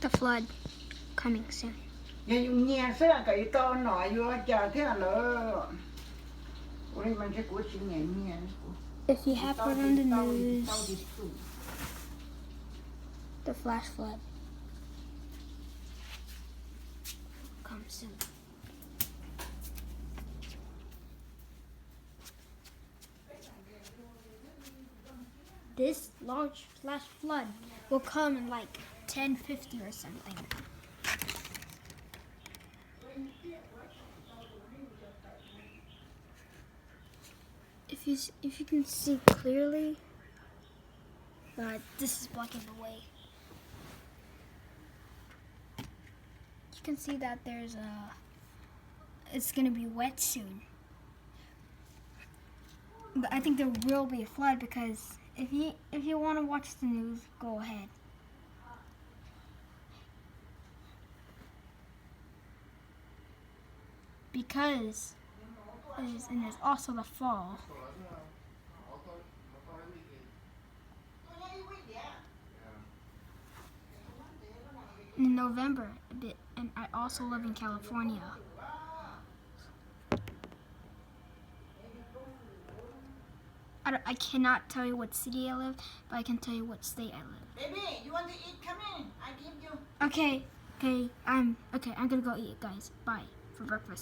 The flood coming soon. Nhà dùng nhà sẽ cái to nọ vô chờ thế là ủa mình sẽ của chuyện nhà. If you have heard on the news, the flash flood comes soon. This large flash flood will come in like 10:50 or something. If you can see clearly, this is blocking the way. You can see that it's gonna be wet soon. But I think there will be a flood because if you want to watch the news, go ahead. Because and there's also the fall. In November a bit, and I also live in California. I cannot tell you what city I live, but I can tell you what state I live. Baby, you want to eat? Come in. I give you. Okay, I'm gonna go eat, guys. Bye for breakfast.